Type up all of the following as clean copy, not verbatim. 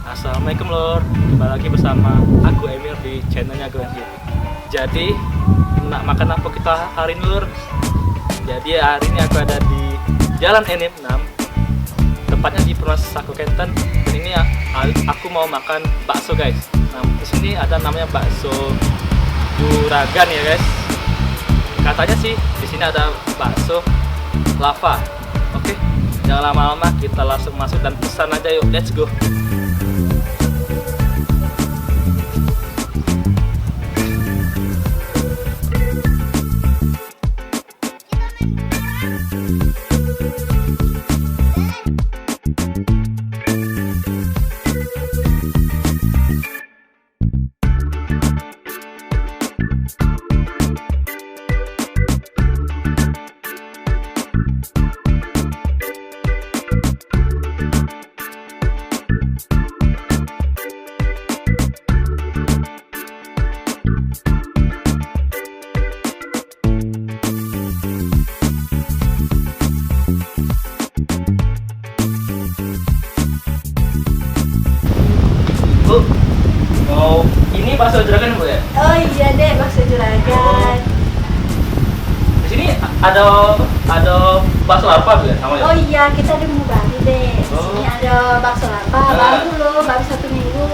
Assalamualaikum lor, kembali lagi bersama aku Emir di channelnya Grand Hit. Jadi nak makan apa kita hari ini lor? Jadi hari ini aku ada di Jalan Enip 6, tepatnya di Perumnas Saku Kenten. Dan ini aku mau makan bakso guys. Nah di sini ada namanya bakso Juragan ya guys. Katanya sih di sini ada bakso lava. Oke, jangan lama-lama, kita langsung masuk dan pesan aja yuk. Let's go. Bu, mau ini bakso juragan bu ya? Oh iya deh, bakso juragan. Di sini ada bakso apa bu ya? Sama Oh ya? iya, kita udah mau baru deh. Di Oh. sini ada bakso lapa, baru loh, baru 1 minggu.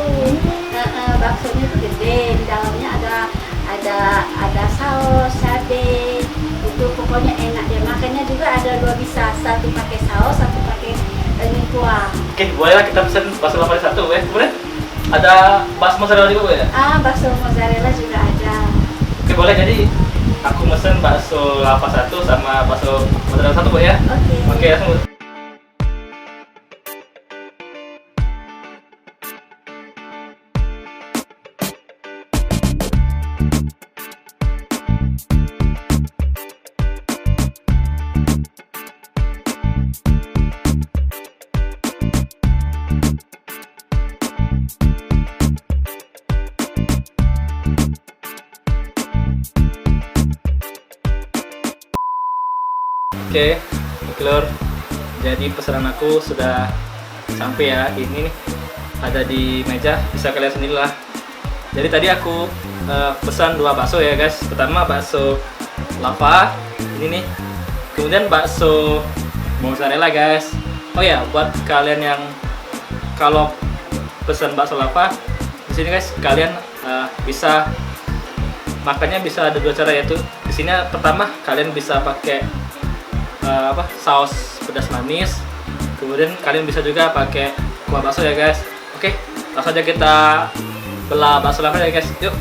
Baksonya tuh gede, di dalamnya ada saus, cabe. Itu pokoknya enak deh. Makannya juga ada 2 bisa, satu pakai saus, satu pakai ini kuah. Oke, boleh lah kita pesen bakso lapa satu ya. Kemudian ada bakso mozzarella juga bu ya? Bakso mozzarella juga ada. Oke boleh, jadi aku mesen bakso lapa satu sama bakso mozzarella satu bu ya? Oke. Oke langsung bu. Oke, Lor. Jadi pesanan aku sudah sampai ya. Ini nih ada di meja, bisa kalian sendiri lah. Jadi tadi aku pesan 2 bakso ya guys. Pertama bakso lava, ini nih. Kemudian bakso mozzarella guys. Oh ya, buat kalian yang kalau pesan bakso lava di sini guys, kalian bisa makannya bisa ada 2 cara, yaitu di sini pertama kalian bisa pakai saus pedas manis, kemudian kalian bisa juga pakai kuah bakso ya guys. Oke, langsung aja kita belah bakso lava ya guys, yuk.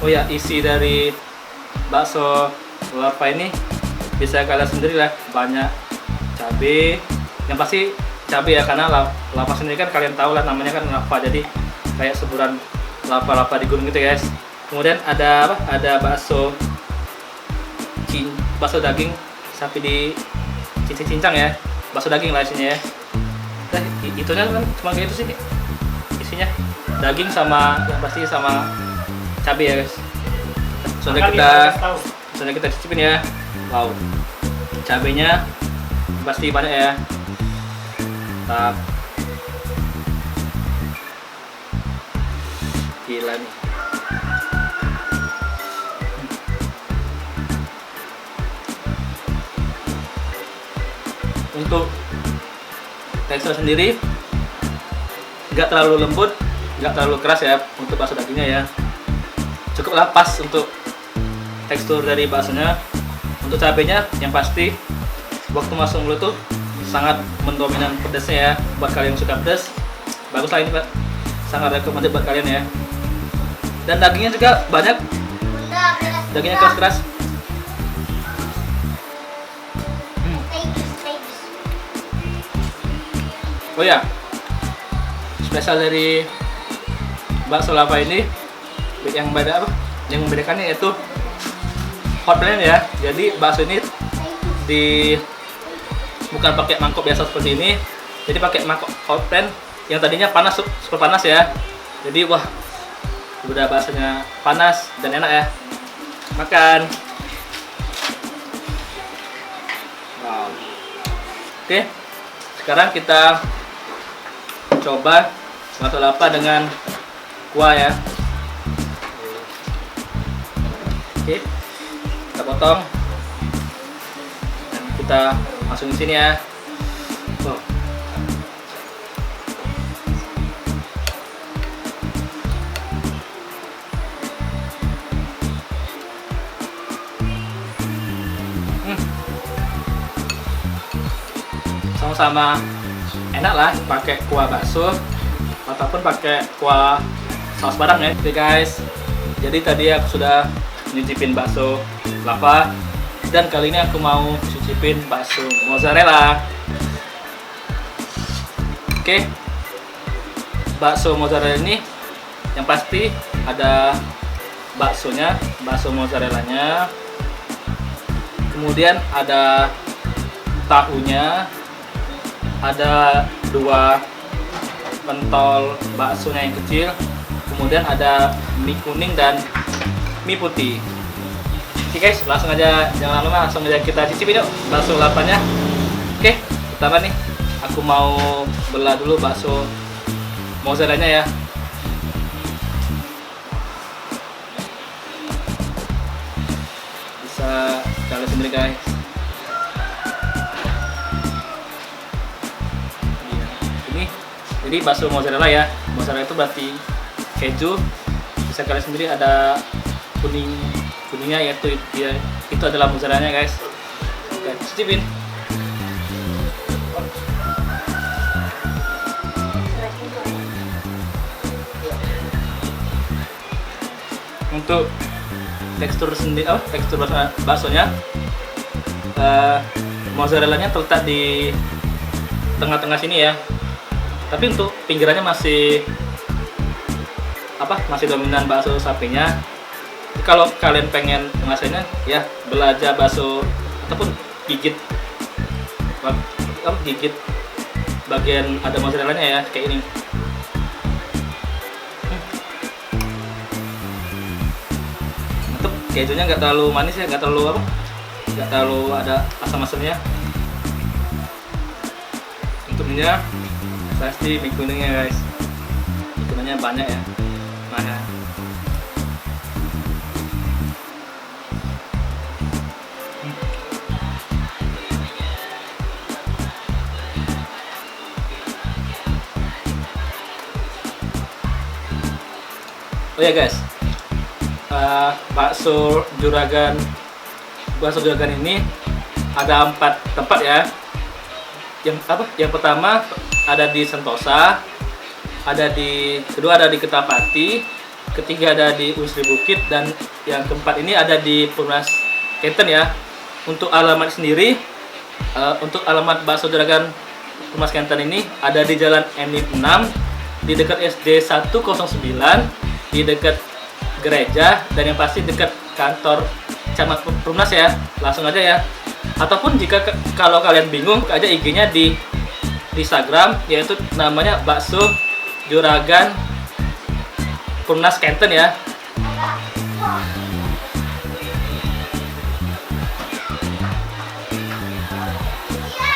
Oh ya, isi dari bakso lava ini bisa kalian sendiri lah, banyak cabe, yang pasti cabe ya, karena lava sendiri kan kalian tahu lah namanya kan lava, jadi kayak seburan lava-lava di gunung gitu guys. Kemudian ada ada bakso daging sapi di cincang ya, bakso daging lah isinya ya. Nah, itunya kan cuma kayak itu sih isinya, daging sama yang pasti sama cabe ya guys. Soalnya kita cicipin ya. Wow, cabenya pasti banyak ya. Mantap. Gila nih. Untuk tekstur sendiri nggak terlalu lembut, nggak terlalu keras ya untuk bakso dagingnya ya. Cukup lah pas untuk tekstur dari baksonya. Untuk cabenya yang pasti waktu masuk mulut tuh sangat mendominan pedasnya ya. Buat kalian yang suka pedas, bagus lah ini Pak, sangat recommended buat kalian ya. Dan dagingnya juga banyak, dagingnya keras-keras. Oh ya, spesial dari bakso lava ini yang beda yang membedakannya yaitu hot blend ya. Jadi bakso ini bukan pakai mangkok biasa seperti ini, jadi pakai mangkok hot pan yang tadinya panas, super panas ya. Jadi wah, udah baksonya panas dan enak ya. Makan. Wow. Oke, sekarang kita coba bakso lapa dengan kuah ya. Oke, kita potong dan kita masukin sini ya. Oh. Sama-sama enak lah pakai kuah bakso ataupun pakai kuah saus padang ya. Oke guys, jadi tadi aku sudah nyicipin bakso lava dan kali ini aku mau cicipin bakso mozzarella. Oke, bakso mozzarella ini yang pasti ada baksonya, bakso mozzarellanya, kemudian ada tahunya, ada 2 pentol baksonya yang kecil, kemudian ada mie kuning dan mie putih. Oke guys, langsung aja, jangan lama, langsung aja kita cicipin yuk bakso lapanya. Oke, pertama nih aku mau belah dulu bakso mozzarellanya ya. Bisa kita lihat sendiri guys. Jadi bakso mozzarella ya, mozzarella itu berarti keju. Bisa kalian sendiri ada kuningnya, yaitu itu adalah mozzarellanya guys. Oke, cicipin. Untuk tekstur sendiri, tekstur baksonya, mozzarellanya terletak di tengah-tengah sini ya. Tapi untuk pinggirannya masih dominan bakso sapinya. Jadi kalau kalian pengen mengasihnya ya, belajar bakso ataupun gigit bagian ada mozzarellanya ya, kayak ini. Mantap, kejunya nggak terlalu manis ya, nggak terlalu ada asam-asamnya. Untuk minyak pasti mie kuningnya guys, mie kuningnya banyak ya. Nah, oh ya guys, bakso juragan ini ada 4 tempat ya. Yang pertama ada di Sentosa, kedua ada di Ketapati, ketiga ada di Usri Bukit, dan yang keempat ini ada di Perumnas Kenten ya. Untuk alamat sendiri, untuk alamat bakso juragan Perumnas Kenten ini ada di Jalan Enif 6, di dekat SD 109, di dekat gereja, dan yang pasti dekat kantor camat Perumnas ya. Langsung aja ya. Ataupun jika kalau kalian bingung, aja IG-nya di Instagram, yaitu namanya bakso juragan Perumnas Kenten ya.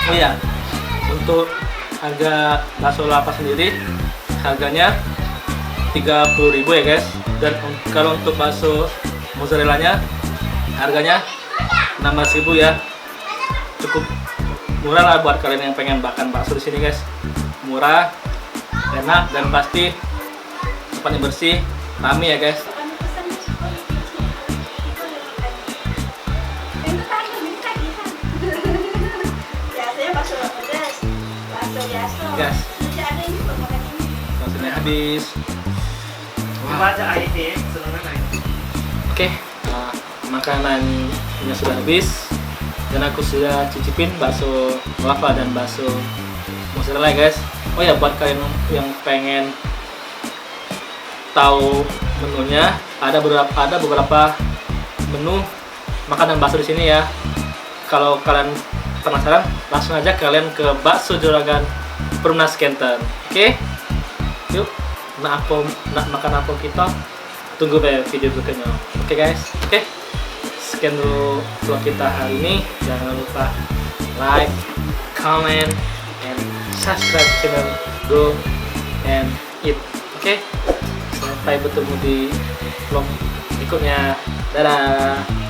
Oh ya, untuk harga bakso lapa sendiri harganya 30.000 ya guys. Dan kalau untuk bakso mozzarellanya harganya 16.000 ya. Cukup murah lah buat kalian yang pengen makan bakso di sini guys. Murah, enak, dan pasti tempatnya bersih, rame ya guys. Guys, baksonya habis. Oke, makanannya sudah habis dan aku sudah cicipin bakso lava dan bakso mozzarella ya guys. Oh ya, buat kalian yang pengen tahu menunya, ada beberapa menu makanan bakso di sini ya. Kalau kalian penasaran, langsung aja kalian ke bakso juragan Perumnas Kenten. Oke, yuk nak makan apa kita, tunggu video berikutnya. Oke guys, oke. Sekian dulu vlog kita hari ini. Jangan lupa like, comment, and subscribe channel Go and Eat. Oke. Sampai bertemu di vlog berikutnya. Dadah.